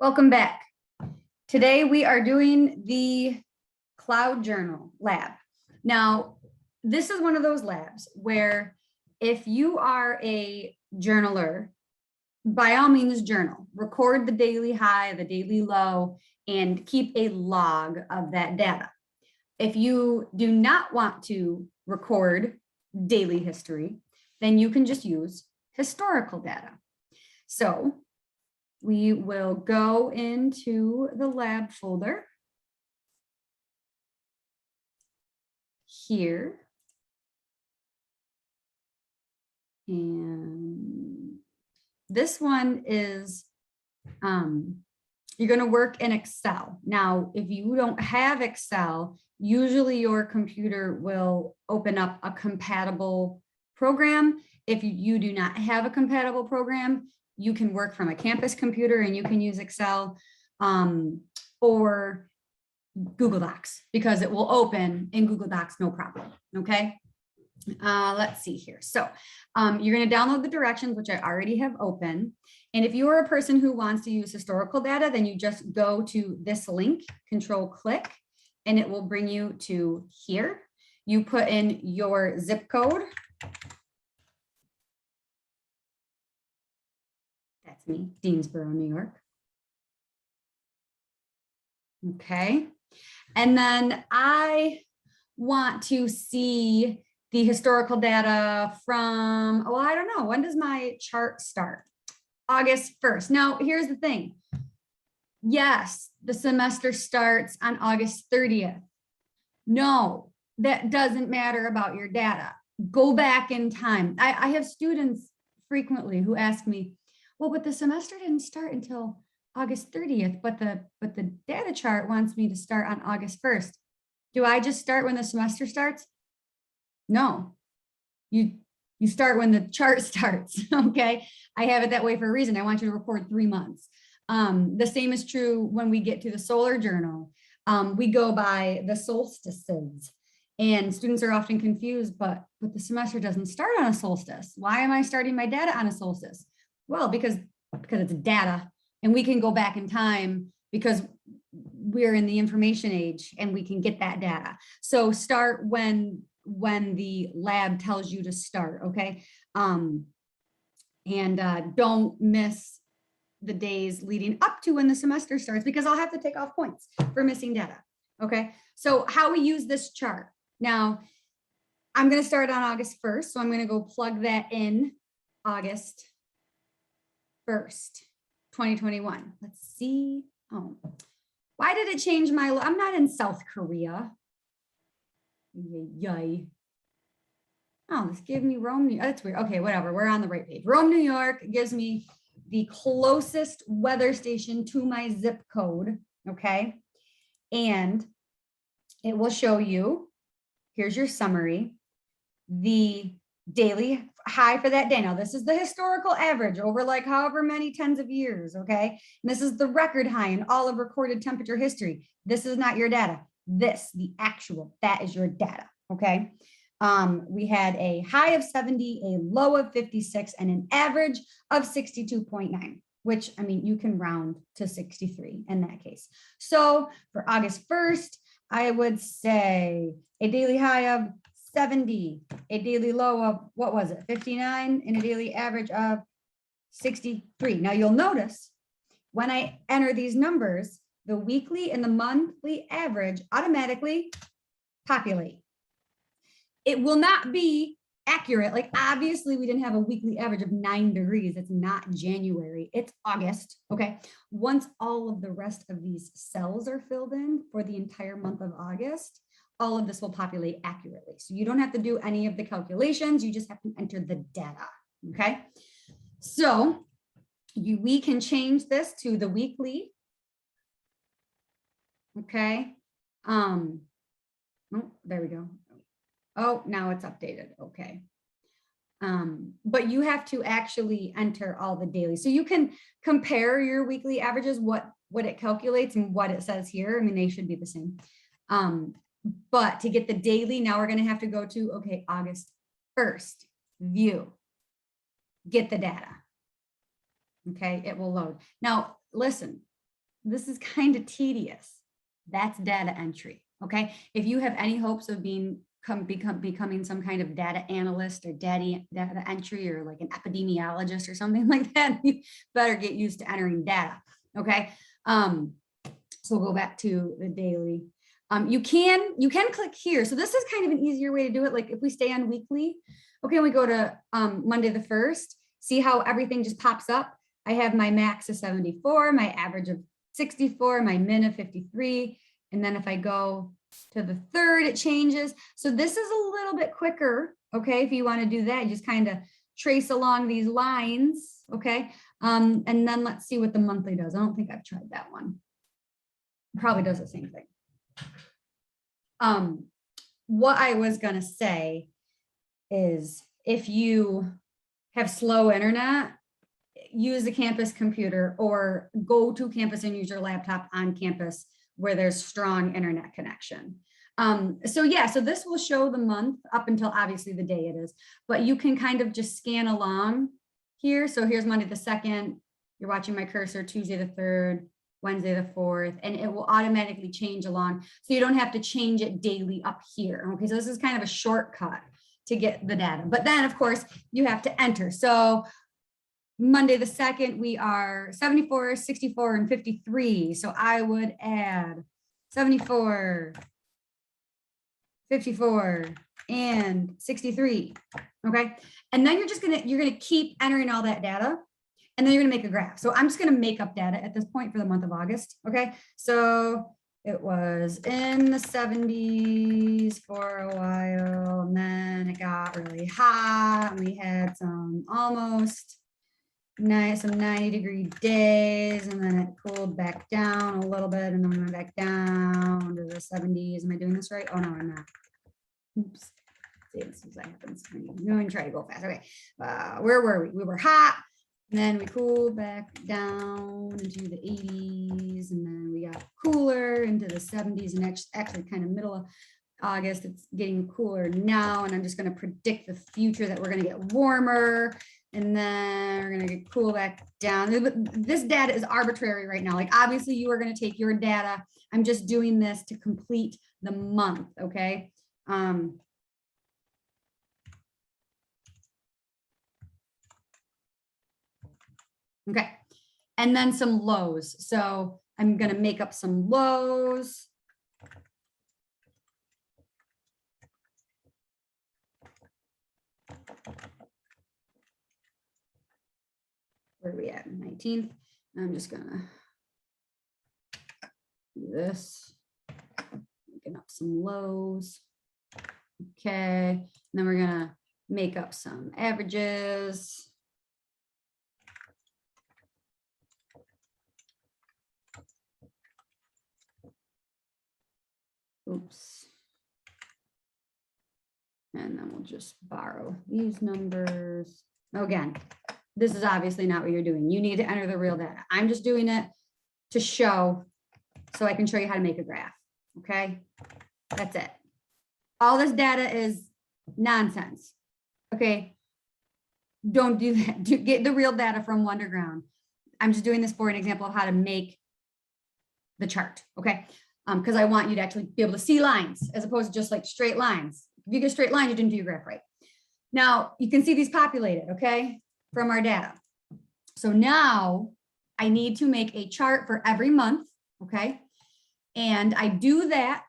Welcome back. Today we are doing the Cloud Journal lab. Now, this is one of those labs where if you are a journaler, by all means journal, record the daily high, the daily low, and keep a log of that data. If you do not want to record daily history, then you can just use historical data. So we will go into the lab folder here. And this one is, you're going to work in Excel. Now, if you don't have Excel, usually your computer will open up a compatible program. If you do not have a compatible program, you can work from a campus computer and you can use Excel or Google Docs because it will open in Google Docs, no problem. Okay. Let's see here. So you're going to download the directions, which I already have open. And if you are a person who wants to use historical data, then you just go to this link, control click, and it will bring you to here. You put in your zip code. That's me, Deansboro, New York. Okay. And then I want to see the historical data from, oh, I don't know, when does my chart start? August 1st. Now, here's the thing. Yes, the semester starts on August 30th. No, that doesn't matter about your data. Go back in time. I have students frequently who ask me, well, but the semester didn't start until August 30th, but the data chart wants me to start on August 1st. Do I just start when the semester starts? No, you start when the chart starts, okay? I have it that way for a reason. I want you to record 3 months. The same is true when we get to the solar journal. We go by the solstices, and students are often confused, but the semester doesn't start on a solstice. Why am I starting my data on a solstice? Well, because it's data, and we can go back in time because we're in the information age and we can get that data. So start when the lab tells you to start, okay? And don't miss the days leading up to when the semester starts because I'll have to take off points for missing data, okay? So how we use this chart. Now, I'm gonna start on August 1st, so I'm gonna go plug that in August 1st, 2021. Let's see. Oh, why did it change my, I'm not in South Korea. Yay. Oh, this gave me Rome, New York. That's weird. Okay, whatever. We're on the right page. Rome, New York gives me the closest weather station to my zip code. Okay. And it will show you, here's your summary, the daily high for that day. Now, this is the historical average over like however many tens of years. Okay. And this is the record high in all of recorded temperature history. This is not your data. This, the actual, that is your data, okay? We had a high of 70, a low of 56, and an average of 62.9, which, I mean, you can round to 63 in that case. So for August 1st, I would say a daily high of 70, a daily low of, what was it, 59, and a daily average of 63. Now you'll notice when I enter these numbers, the weekly and the monthly average automatically populate. It will not be accurate. Like obviously we didn't have a weekly average of 9 degrees. It's not January, it's August, okay? Once all of the rest of these cells are filled in for the entire month of August, all of this will populate accurately. So you don't have to do any of the calculations. You just have to enter the data, okay? So we can change this to the weekly. Okay. Oh, there we go. Oh, now it's updated. Okay. But you have to actually enter all the daily. So you can compare your weekly averages, what it calculates and what it says here. I mean, they should be the same. But to get the daily, now we're going to have to go to, okay, August 1st, view, get the data. Okay, it will load. Now, listen, this is kind of tedious. That's data entry. Okay. If you have any hopes of becoming some kind of data analyst or data entry or like an epidemiologist or something like that, you better get used to entering data. Okay. So we'll go back to the daily. You can click here. So this is kind of an easier way to do it. Like if we stay on weekly, okay, we go to Monday the 1st, see how everything just pops up. I have my max of 74, my average of 64, my min of 53. And then if I go to the 3rd, it changes. So this is a little bit quicker. Okay, if you want to do that, you just kind of trace along these lines. Okay, and then let's see what the monthly does. I don't think I've tried that one. Probably does the same thing. What I was gonna say is if you have slow internet, use a campus computer or go to campus and use your laptop on campus where there's strong internet connection. So yeah, so this will show the month up until obviously the day it is, but you can kind of just scan along here. So here's Monday the 2nd, you're watching my cursor, Tuesday the 3rd, Wednesday the 4th, and it will automatically change along. So you don't have to change it daily up here. Okay, so this is kind of a shortcut to get the data. But then of course you have to enter. So Monday the 2nd, we are 74, 64, and 53. So I would add 74, 54, and 63. Okay. And then you're gonna keep entering all that data. And then you're gonna make a graph. So I'm just gonna make up data at this point for the month of August. Okay. So it was in the 70s for a while, and then it got really hot. And we had some almost nice, some 90-degree days, and then it cooled back down a little bit, and then we went back down to the 70s. Am I doing this right? Oh no, I'm not. Oops. See, this is what happens when you go and try to go fast. Okay, where were we? We were hot, and then we cooled back down into the 80s, and then we got cooler into the 70s, and actually kind of middle of August, it's getting cooler now, and I'm just going to predict the future that we're going to get warmer. And then we're going to get cool back down. This data is arbitrary right now. Like obviously you are going to take your data. I'm just doing this to complete the month. Okay. Okay. And then some lows. So I'm going to make up some lows. Where are we at? 19th. I'm just gonna do this, making up some lows. Okay, and then we're gonna make up some averages. Oops. And then we'll just borrow these numbers. Again, this is obviously not what you're doing. You need to enter the real data. I'm just doing it to show so I can show you how to make a graph. Okay, that's it. All this data is nonsense. Okay, don't do that. Get the real data from Wonderground. I'm just doing this for an example of how to make the chart. Okay, because I want you to actually be able to see lines as opposed to just like straight lines. If you get a straight line, you didn't do your graph right. Now you can see these populated, okay, from our data. So now I need to make a chart for every month, okay? And I do that.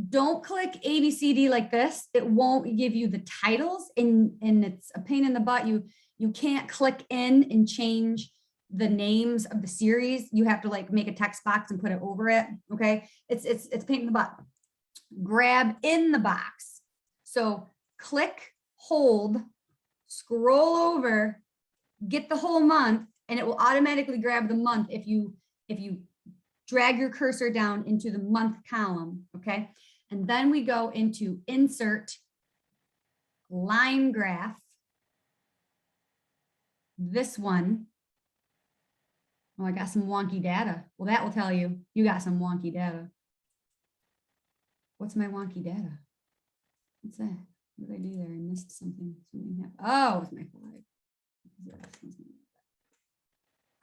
Don't click A, B, C, D like this. It won't give you the titles, and it's a pain in the butt. You can't click in and change the names of the series. You have to like make a text box and put it over it, okay? It's a pain in the butt. Grab in the box. So click, hold, scroll over, get the whole month, and it will automatically grab the month if you drag your cursor down into the month column, okay? And then we go into insert line graph. This one. Oh, I got some wonky data. Well, that will tell you you got some wonky data. What's my wonky data? What's that? What did I do there? I missed something. Oh, it's my 5.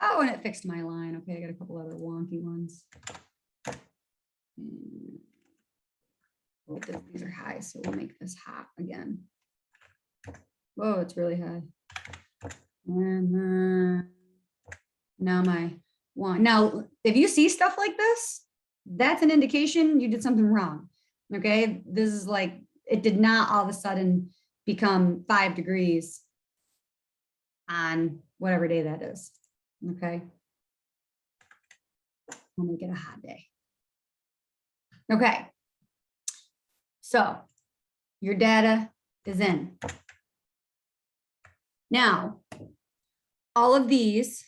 Oh, and it fixed my line. Okay, I got a couple other wonky ones. Oh, these are high, so we'll make this hot again. Whoa, it's really high. And then now my one. Now, if you see stuff like this, that's an indication you did something wrong. Okay, this is like, it did not all of a sudden become 5 degrees on whatever day that is. Okay, I'll make it a hot day. Okay, so your data is in. Now, all of these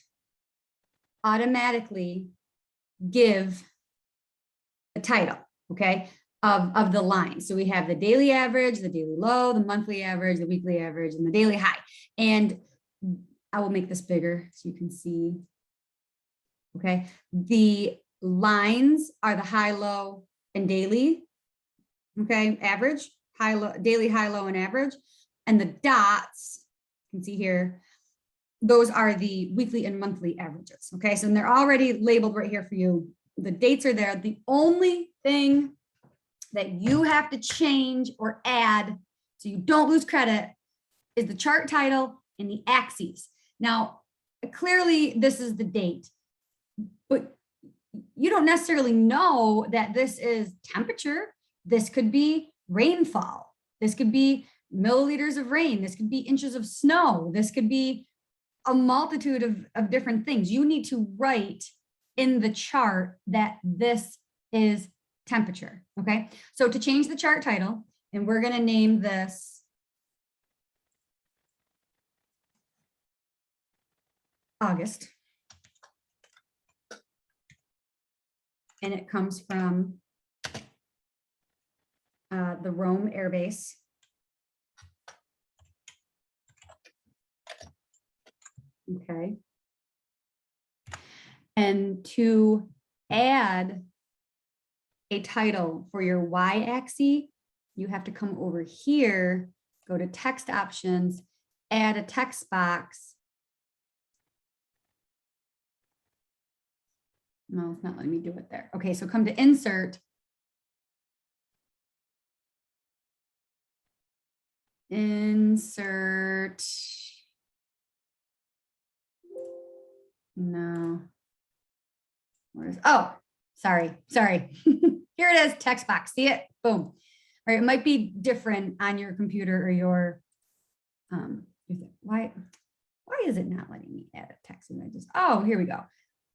automatically give a title, okay, of the line. So we have the daily average, the daily low, the monthly average, the weekly average, and the daily high. And I will make this bigger so you can see. Okay, the lines are the high, low, and daily. Okay, average, high, low, daily, high, low, and average. And the dots, you can see here, those are the weekly and monthly averages. Okay, so they're already labeled right here for you. The dates are there. The only thing that you have to change or add so you don't lose credit is the chart title and the axes. Now, clearly this is the date, but you don't necessarily know that this is temperature. This could be rainfall. This could be milliliters of rain. This could be inches of snow. This could be a multitude of different things. You need to write in the chart that this is temperature. Okay, so to change the chart title, and we're going to name this August, and it comes from the Rome Air Base. Okay, and to add a title for your y-axis, you have to come over here, go to text options, add a text box. No, it's not letting me do it there. Okay, so come to insert. Insert. No. Where is, oh, sorry. Here it is, text box. See it? Boom. All right, it might be different on your computer or your, why is it not letting me add a text image? Oh, here we go.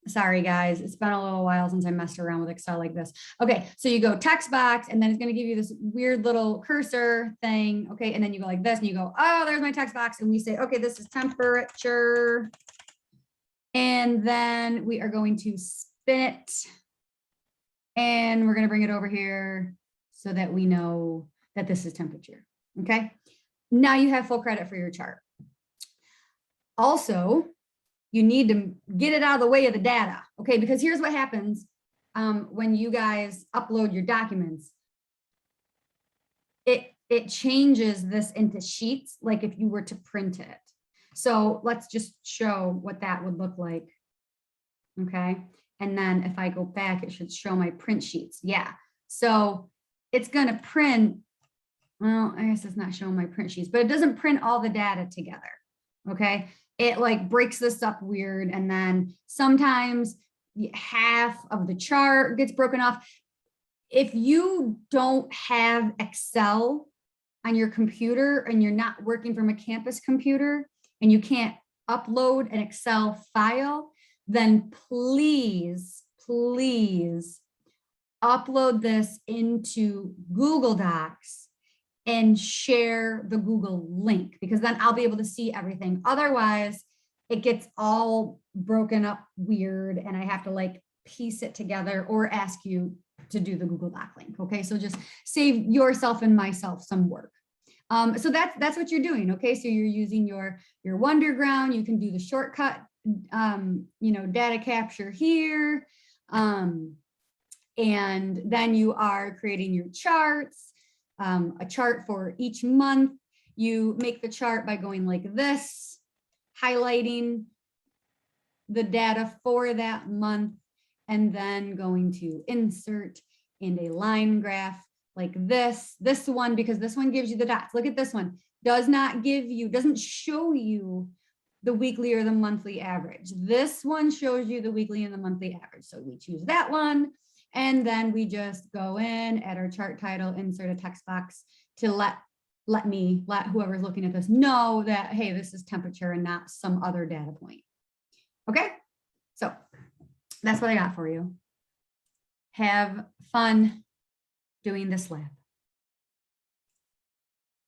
Sorry, guys. It's been a little while since I messed around with Excel like this. Okay, so you go text box, and then it's going to give you this weird little cursor thing. Okay, and then you go like this, and you go, oh, there's my text box. And we say, okay, this is temperature. And then we are going to spin it. And we're going to bring it over here so that we know that this is temperature. Okay, now you have full credit for your chart. Also, you need to get it out of the way of the data, okay? Because here's what happens when you guys upload your documents. It changes this into sheets, like if you were to print it. So let's just show what that would look like, okay? And then if I go back, it should show my print sheets. Yeah, so it's gonna print, well, I guess it's not showing my print sheets, but it doesn't print all the data together, okay? It like breaks this up weird. And then sometimes half of the chart gets broken off. If you don't have Excel on your computer and you're not working from a campus computer and you can't upload an Excel file, then please upload this into Google Docs and share the Google link, because then I'll be able to see everything. Otherwise, it gets all broken up weird and I have to like piece it together or ask you to do the Google Doc link. Okay, so just save yourself and myself some work. So that's what you're doing. Okay, so you're using your Wonderground. You can do the shortcut, data capture here. And then you are creating your charts. A chart for each month. You make the chart by going like this, highlighting the data for that month, and then going to insert in a line graph like this one, because this one gives you the dots. Look at this one, doesn't show you the weekly or the monthly average. This one shows you the weekly and the monthly average. So we choose that one, and then we just go in, add our chart title, insert a text box to let whoever's looking at this know that, hey, this is temperature and not some other data point. Okay, so that's what I got for you. Have fun doing this lab.